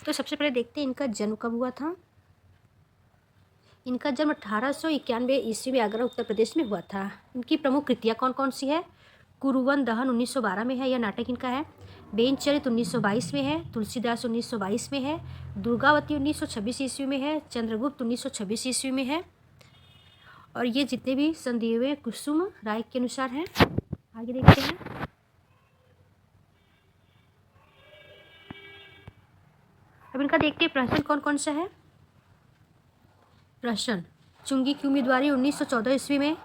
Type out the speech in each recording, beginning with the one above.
तो सबसे पहले देखते हैं इनका जन्म कब हुआ था। इनका जन्म 1891 ईस्वी में आगरा उत्तर प्रदेश में हुआ था। इनकी प्रमुख कृतियाँ कौन कौन सी है। कुरुवन दहन 1912 में है, यह नाटक इनका है। बेनचरित 1922 में है। तुलसीदास 1922 में है। दुर्गावती 1926 ईस्वी में है। चंद्रगुप्त 1926 ईस्वी में है। और ये जितने भी सन दिए हुए कुसुम राय के अनुसार हैं। आगे देखते हैं। अब इनका देखते हैं प्रश्न कौन कौन सा है। प्रश्न, चुंगी की उम्मीदवारी 1914 ईस्वी में,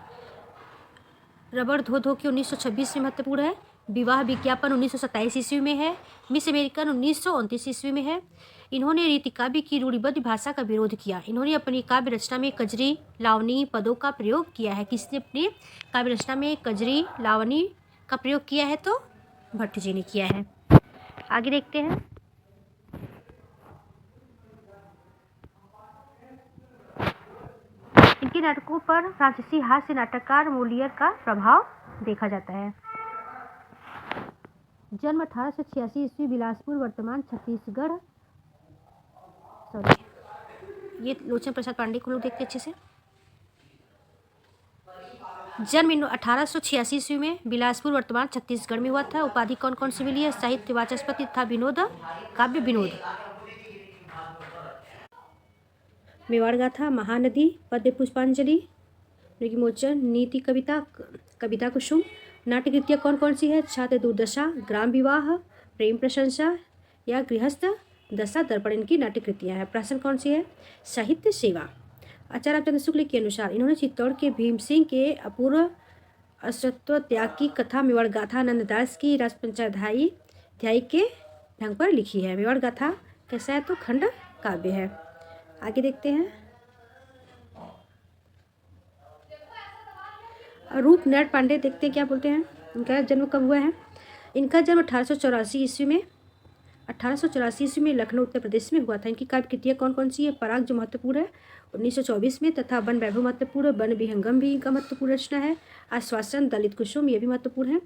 रबड़ धो धो के 1926 में महत्वपूर्ण है। विवाह विज्ञापन 1927 ईस्वी में है। मिस अमेरिकन 1929 ईस्वी में है। इन्होंने रीति काव्य की रूढ़िबद्ध भाषा का विरोध किया। इन्होंने अपनी काव्य रचना में कजरी लावनी पदों का प्रयोग किया है। किसने अपनी काव्य रचना में कजरी लावनी का प्रयोग किया है, तो भट्ट जी ने किया है। आगे देखते हैं। इनके नाटकों पर फ्रांसीसी हास्य नाटककार मोलियर का प्रभाव देखा जाता है। जन्म 1886 ईस्वी, बिलासपुर, वर्तमान छत्तीसगढ़। ये लोचन प्रसाद पांडे को लोग देखते अच्छे से। जन्म 1886 ईस्वी में, बिलासपुर, वर्तमान छत्तीसगढ़ में हुआ था। उपाधि कौन कौन सी मिली है। साहित्य वाचस्पति तथा विनोद काव्य विनोद। मेवाड़ गाथा, महानदी, पद्य पुष्पांजलि, मृगमोचन, नीति कविता, कविता कुसुम। नाट्य कृतियाँ कौन कौन सी है। छात्र दुर्दशा, ग्राम विवाह, प्रेम प्रशंसा या गृहस्थ दशा दर्पण इनकी नाट्य कृतियाँ हैं। प्रश्न कौन सी है। साहित्य सेवा। आचार्य चंद्र शुक्ल के अनुसार इन्होंने चित्तौड़ के भीम सिंह के अपूर्व असत्व त्याग की कथा मेवाड़ गाथा नंददास की राजपंचाध्यायी अध्याय के ढंग पर लिखी है। मेवाड़ गाथा कैसा है, तो खंड काव्य है। आगे देखते हैं। रूप नारायण पांडे देखते हैं क्या बोलते हैं। इनका जन्म कब हुआ है। इनका जन्म 1884 ईस्वी में, 1884 ईस्वी में लखनऊ उत्तर प्रदेश में हुआ था। इनकी काव्य कृतियाँ कौन कौन सी है। पराग जो महत्वपूर्ण है 1924 में, तथा वन वैभव महत्वपूर्ण, वन विहंगम भी इनका महत्वपूर्ण रचना है। आश्वासन, दलित कुसुम ये भी महत्वपूर्ण है,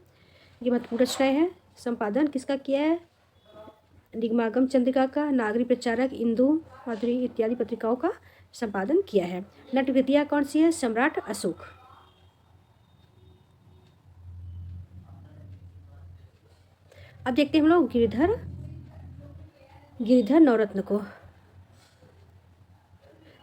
ये महत्वपूर्ण रचनाएं हैं। संपादन किसका किया है। निगमागम चंद्रिका का, नागरी प्रचारक, इंदु माधुरी इत्यादि पत्रिकाओं का संपादन किया है। नाट्य कृतियाँ कौन सी है। सम्राट अशोक। अब देखते हैं हम लोग गिरिधर नवरत्न को।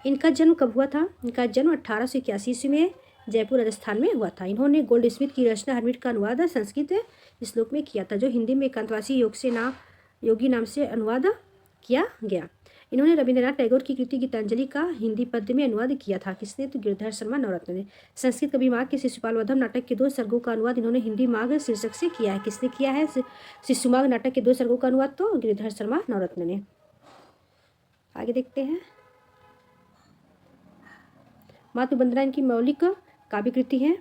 इनका जन्म कब हुआ था। इनका जन्म 1881 ईस्वी में जयपुर राजस्थान में हुआ था। इन्होंने गोल्ड स्मिथ की रचना हरमिट का अनुवाद संस्कृत श्लोक में किया था, जो हिंदी में एकांतवासी योगी नाम से अनुवाद किया गया। इन्होंने रविंद्रनाथ टैगोर की कृति गीतांजलि का हिंदी पद्य में अनुवाद किया था। किसने, तो गिरिधर शर्मा नवरत्न ने। संस्कृत कवि माघ के शिशुपाल वधम नाटक के 2 सर्गों का अनुवाद इन्होंने हिंदी माघ शीर्षक से किया है। किसने किया है। शिशुमाघ नाटक के 2 सर्गों का अनुवाद तो गिरिधर शर्मा नवरत्न ने। आगे देखते हैं। मातृवंदना इनकी मौलिक काव्य कृति है।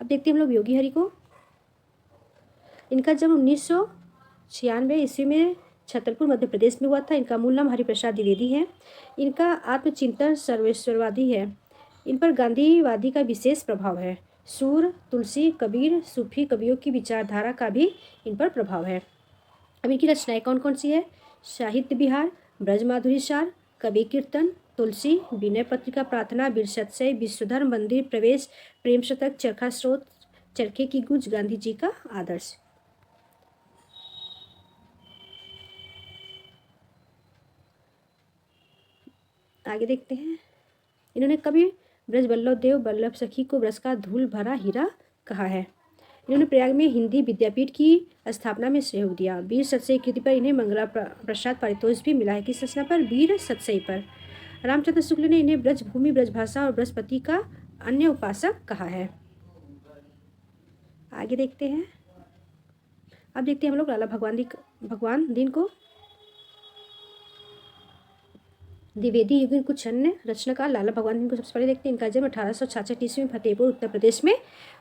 अब देखते हैं हम लोग योगी हरि को। इनका जन्म 1996 ईस्वी में छतरपुर मध्य प्रदेश में हुआ था। इनका मूल नाम हरिप्रसाद द्विवेदी है। इनका आत्मचिंतन सर्वेश्वरवादी है। इन पर गांधीवादी का विशेष प्रभाव है। सूर, तुलसी, कबीर, सूफी कवियों की विचारधारा का भी इन पर प्रभाव है। अब इनकी रचनाएं कौन कौन सी है। साहित्य विहार, ब्रजमाधुरी सार, कवि कीर्तन, तुलसी, विनय पत्रिका, प्रार्थना, वीर सत्सय, विश्वधर्म, मंदिर प्रवेश, प्रेम शतक, चरखा स्रोत, चरखे की गूंज, गांधी जी का आदर्श। आगे देखते हैं। इन्होंने कवि ब्रज वल्लभ देव वल्लभ सखी को ब्रज का धूल भरा हीरा कहा है। इन्होंने प्रयाग में हिंदी विद्यापीठ की स्थापना में सहयोग दिया। वीर सत्सई कृति पर इन्हें मंगला प्रसाद पारितोष भी मिला है। किस रचना पर, वीर सत्सई पर। रामचंद्र शुक्ल ने इन्हें ब्रजभूमि, ब्रजभाषा और बृहस्पति का अन्य उपासक कहा है। आगे देखते हैं। अब देखते हैं हम लोग लाला भगवान दीन को। द्विवेदी युगीन कुछ अन्य रचनाकार लाला भगवान दीन को सबसे पहले देखते हैं। इनका जन्म 1866 ईस्वी में फतेहपुर उत्तर प्रदेश में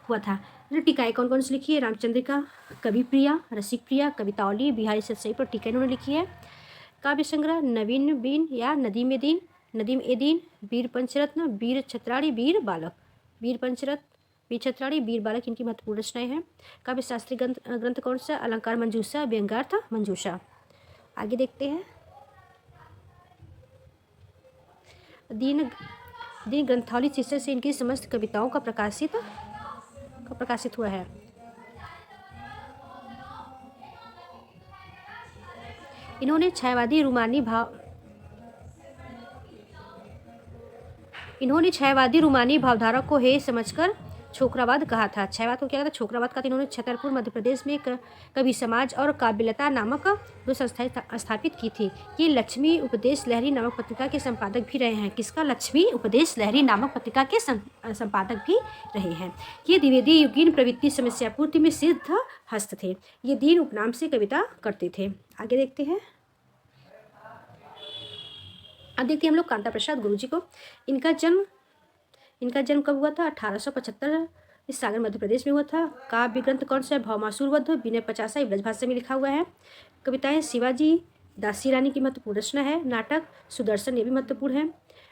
हुआ था। टीकाएं कौन कौन सी लिखी है। रामचंद्रिका, कवि प्रिया, रसिक प्रिया, कवितावली, बिहारी सत्सई पर टीका इन्होंने लिखी है। काव्य संग्रह नवीन बीन या नदीम ए दीन, वीर पंचरत्न, वीर छत्राणी, वीर बालक, वीर पंचरत्न, वीर छत्राणी, वीर बालक इनकी महत्वपूर्ण रचनाएं हैं। काव्य शास्त्रीय ग्रंथ कौन सा? अलंकार मंजूषा, व्यंग्यार्थ मंजूषा। आगे देखते हैं। दीन ग्रंथावली शीर्षक से इनकी समस्त कविताओं का प्रकाशित हुआ है। इन्होंने छायावादी रूमानी भावधारा को हे समझकर छोकरावाद कहा था। छायावाद को क्या कहता? छोकरावाद का। इन्होंने छतरपुर मध्य प्रदेश में कवि समाज और काव्यलता नामक 2 संस्थाएं स्थापित की थी। ये लक्ष्मी उपदेश लहरी नामक पत्रिका के संपादक भी रहे हैं। किसका? लक्ष्मी उपदेश लहरी नामक पत्रिका के संपादक भी रहे हैं। ये द्विवेदी युगीन प्रवृत्ति समस्या पूर्ति में सिद्ध हस्त थे। ये दीन उपनाम से कविता करते थे। आगे देखते हैं। अब देखते हैं हम लोग कांता प्रसाद गुरुजी को। इनका जन्म कब हुआ था? 1875 इस सागर मध्य प्रदेश में हुआ था। काव्य ग्रंथ कौन सा है? भौमासुर वध, विनय पचासा ब्रज भाषा में लिखा हुआ है। कविताएं शिवाजी, दासी रानी की महत्वपूर्ण रचना है। नाटक सुदर्शन, ये भी महत्वपूर्ण है।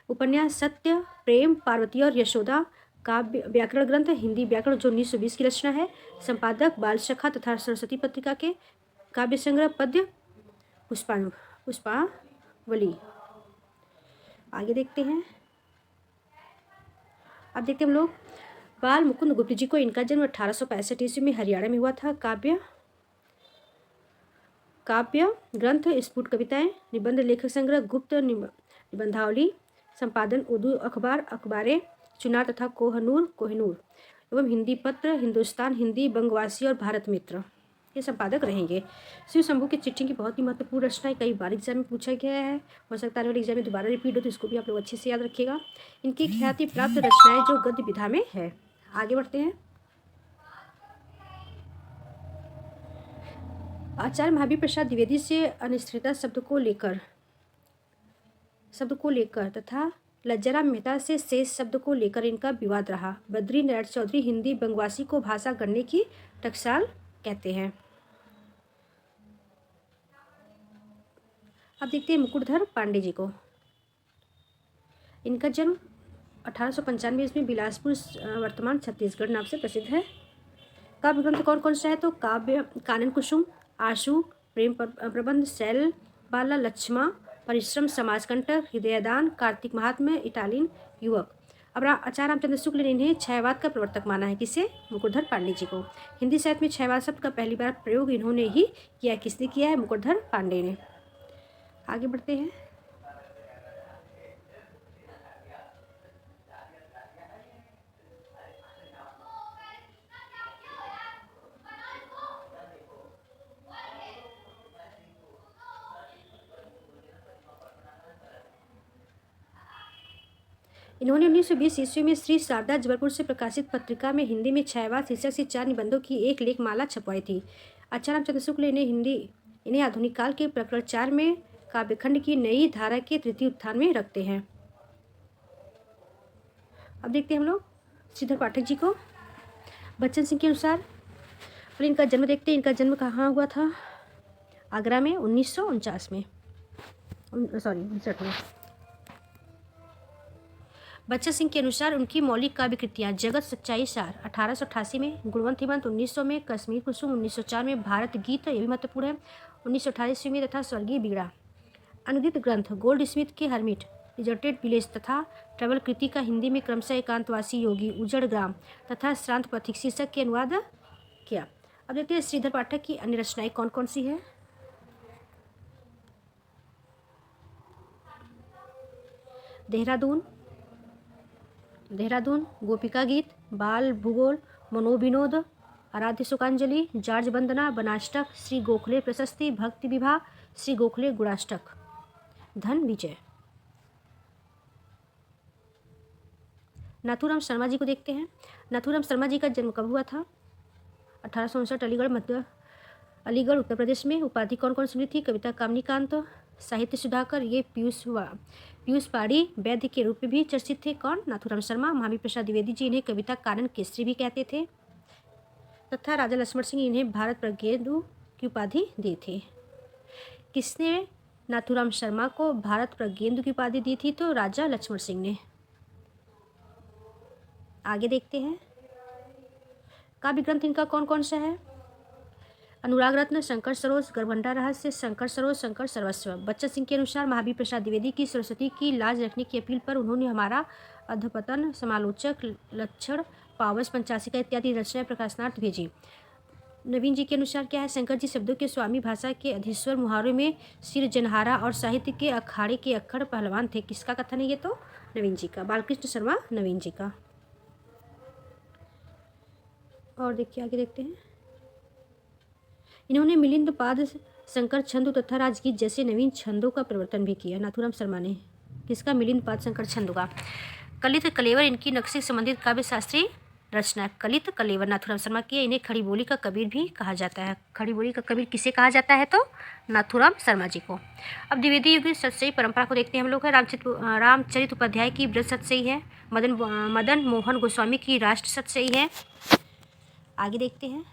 उपन्यास सत्य, प्रेम, पार्वती और यशोदा। काव्य व्याकरण ग्रंथ हिंदी व्याकरण जो 1920 की रचना है। संपादक बाल सखा तथा सरस्वती पत्रिका के। काव्य संग्रह पद्य पुष्पावली। आगे देखते हैं। अब देखते हैं हम लोग बाल मुकुंद गुप्त जी को। इनका जन्म 1865 ईस्वी में हरियाणा में हुआ था। काव्य ग्रंथ स्फुट कविताएं, निबंध लेखक संग्रह गुप्त निबंधावली। संपादन उर्दू अखबार अखबारे चुनार तथा कोहनूर एवं हिंदी पत्र हिंदुस्तान हिंदी, बंगवासी और भारत मित्र के संपादक रहेंगे। शिव शंभू की चिट्ठी की बहुत ही महत्वपूर्ण रचना है। कई बार एग्जाम में पूछा गया है। हो सकता है एग्जाम में दोबारा रिपीट हो, तो इसको भी आप लोग अच्छे से याद रखिएगा। इनकी ख्याति प्राप्त रचनाएं जो गद्य विधा में है। आगे बढ़ते हैं। आचार्य महावीर प्रसाद द्विवेदी से अनिश्चितता शब्द को लेकर तथा लज्जाराम मेहता से शेष शब्द को लेकर इनका विवाद रहा। बद्री नारायण चौधरी हिंदी बंगवासी को भाषा गढ़ने की टकसाल कहते हैं। अब देखते हैं मुकुटधर पांडे जी को। इनका जन्म 1895 ईस्वी बिलासपुर वर्तमान छत्तीसगढ़ नाम से प्रसिद्ध है। काव्य ग्रंथ कौन कौन सा है? तो काव्य कानन कुसुम, आशु, प्रेम प्रबंध, शैल बाला, लक्ष्मा, परिश्रम, समाजकंटक, हृदयदान, कार्तिक महात्म्य, इटालियन युवक। अब आचार्य रामचंद्र शुक्ल ने इन्हें छायावाद का प्रवर्तक माना है। किसे? मुकुटधर पांडे जी को। हिंदी साहित्य में छायावाद शब्द का पहली बार प्रयोग इन्होंने ही किया। किसने किया है? मुकुटधर पांडे ने। आगे बढ़ते हैं। इन्होंने 1920 ईस्वी में श्री शारदा जबलपुर से प्रकाशित पत्रिका में हिंदी में छायावाद शीर्षक से 4 निबंधों की एक लेख माला छपवाई थी। आचार्य रामचंद्र शुक्ल इन्हें आधुनिक काल के प्रकरण 4 में काव्यखंड की नई धारा के तृतीय उत्थान में रखते हैं। अब देखते हैं हम लोग श्रीधर पाठक जी को। बच्चन सिंह के अनुसार इनका जन्म देखते हैं। इनका जन्म कहाँ हुआ था? आगरा में 1949 में, 59 में। बच्चन सिंह के अनुसार उनकी मौलिक काव्य कृतियाँ जगत सच्चाई सार 1888 में, गुणवंत हिमंत 1900 में, कश्मीर कुसुम 1904 में, भारत गीत ये भी महत्वपूर्ण है 1928 में तथा स्वर्गीय बिगड़ा। अनुदित ग्रंथ गोल्ड स्मिथ के हर्मिट, डिजर्टेड विलेज तथा ट्रेवल कृति का हिंदी में क्रमशः एकांतवासी योगी, उजड़ ग्राम तथा श्रांत पथिक शीर्षक के अनुवाद किया। अब देखते हैं श्रीधर पाठक की अन्य रचनाएं कौन कौन सी है। देहरादून, गोपिका गीत, बाल भूगोल, मनोविनोद, आराध्य शोकांजलि, जार्ज वंदना, बनाष्टक, श्री गोखले प्रशस्ति, भक्ति विवाह, श्री गोखले गुणाष्टक, धन विजय। नाथूराम शर्मा जी को देखते हैं। नाथूराम शर्मा जी का जन्म कब हुआ था? 1859 अलीगढ़ उत्तर प्रदेश में। उपाधि कौन कौन सी मिली थी? कविता कामनीकांत, साहित्य सुधाकर, ये पीयूष पाड़ी वैद्य के रूप में भी चर्चित थे। कौन? नाथूराम शर्मा। महावीर प्रसाद द्विवेदी जी इन्हें कविता कानन केसरी भी कहते थे तथा राजा लक्ष्मण सिंह इन्हें भारत प्रज्ञेदु की उपाधि दी थी। किसने नाथूराम शर्मा को भारत प्रज्ञेदु की उपाधि दी थी? तो राजा लक्ष्मण सिंह ने। आगे देखते हैं। काव्य ग्रंथ इनका कौन कौन सा है? अनुराग रत्न, शंकर सरोज, गरभंडा रहस्य, शंकर सरोज, शंकर सर्वस्व। बच्चन सिंह के अनुसार महावीर प्रसाद द्विवेदी की सरस्वती की लाज रखने की अपील पर उन्होंने हमारा अधपतन, समालोचक, लक्षण, पावस, पंचाशिका इत्यादि रचनाएं प्रकाशनार्थ भेजी। नवीन जी के अनुसार क्या है? शंकर जी शब्दों के स्वामी, भाषा के अधीश्वर, मुहावरे में सिरजनहारा और साहित्य के अखाड़े के अक्खड़ पहलवान थे। किसका कथन है ये? तो नवीन जी का, बालकृष्ण शर्मा नवीन जी का। और देखिए आगे देखते हैं। इन्होंने मिलिंद पाद, शंकर छंदो तथा राजगीत जैसे नवीन छंदों का प्रवर्तन भी किया। नाथूराम शर्मा ने। किसका? मिलिंद पाद, शंकर छंदो का। कलित कलेवर इनकी नक्शे संबंधित काव्य शास्त्रीय रचना। कलित कलेवर नाथूराम शर्मा की। इन्हें खड़ी बोली का कबीर भी कहा जाता है। खड़ी बोली का कबीर किसे कहा जाता है? तो नाथूराम शर्मा जी को। अब द्विवेदी युग सतसई परंपरा को देखते हैं हम लोग। है रामचरित उपाध्याय की ब्रज सतसई है। मदन मोहन गोस्वामी की राष्ट्र सतसई है। आगे देखते हैं।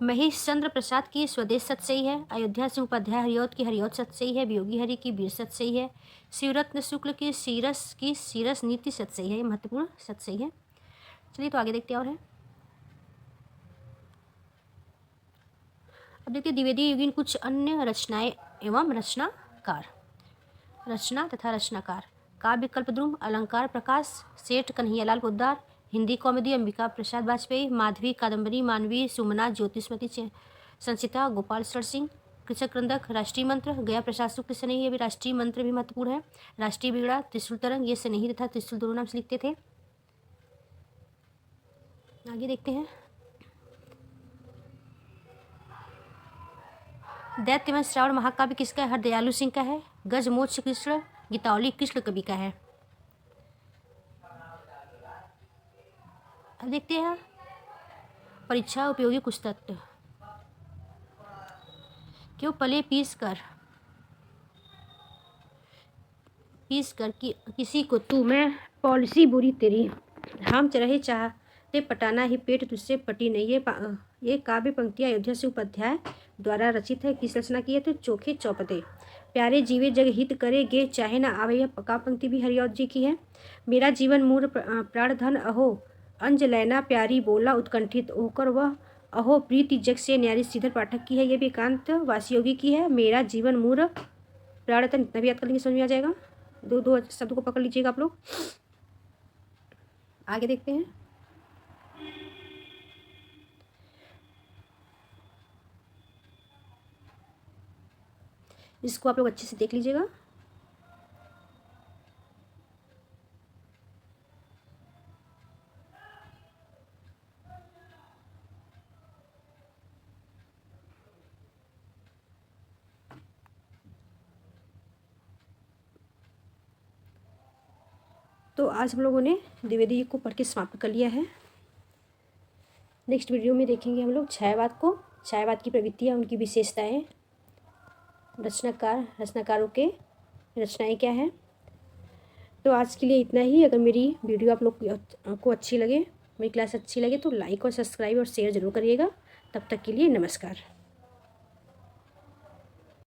महेश चंद्र प्रसाद की स्वदेश सतसई है। अयोध्या सिंह उपाध्याय हरिऔध की हरिऔध सतसई है। वियोगी हरि की वीर सतसई है। शिवरत्न शुक्ल की सीरस नीति सतसई है। ये महत्वपूर्ण सतसई है। चलिए तो आगे देखते हैं। और है अब देखते द्विवेदी युगीन कुछ अन्य रचनाएं एवं रचनाकार। रचना तथा रचनाकार। काव्य कल्पद्रुम, अलंकार प्रकाश, सेठ कन्हैयालाल पोद्दार, हिंदी कॉमेडी अंबिका प्रसाद वाजपेयी, माधवी कादम्बरी, मानवी सुमना, ज्योतिषमती संचिता, गोपाल सर सिंह, कृषक क्रंदक, राष्ट्रीय मंत्र, गया प्रसाद शुक्ल स्नेही, ये भी राष्ट्रीय मंत्र भी महत्वपूर्ण है। राष्ट्रीय बिगड़ा, त्रिशूल तरंग, ये स्नेही तथा त्रिशूल दोनों नाम से लिखते थे। आगे देखते हैं। दैत्यवंश श्रावण महाकाव्य किसका है? हरदयालु सिंह का है। गज मोक्ष कृष्ण गीतावली कृष्ण कवि का है। अब देखते हैं परीक्षा उपयोगी कुछ तत्व। क्यों पले पीस कर किसी को तू, मैं पॉलिसी बुरी तेरी, हम चरहे चाहते पटाना ही पेट तुझसे पटी नहीं। ये काव्य पंक्तियाँ अयोध्या सिंह उपाध्याय द्वारा रचित है। किस रचना की है? तो चोखे चौपते। प्यारे जीवे जग हित करे गे चाहे ना आवे, यह काव्य पंक्ति भी हरिऔध जी की है। मेरा जीवन मूर प्राण धन अहो, अंज लैना प्यारी बोला उत्कंठित होकर वह, अहो प्रीति जग से न्यारी। श्रीधर पाठक की है। ये भी एकांत वासियोगी की है। मेरा जीवन मूर प्राण धन, इतना भी याद कर लेंगे, समझ में आ जाएगा। दो शब्दों को पकड़ लीजिएगा आप लोग। आगे देखते हैं। इसको आप लोग अच्छे से देख लीजिएगा। तो आज हम लोगों ने द्विवेदी को पढ़ के समाप्त कर लिया है। नेक्स्ट वीडियो में देखेंगे हम लोग छायावाद को, छायावाद की प्रवृत्तियाँ, उनकी विशेषताएं, रचनाकारों के रचनाएं क्या है। तो आज के लिए इतना ही। अगर मेरी वीडियो आप लोग को अच्छी लगे, मेरी क्लास अच्छी लगे तो लाइक और सब्सक्राइब और शेयर ज़रूर करिएगा। तब तक के लिए नमस्कार।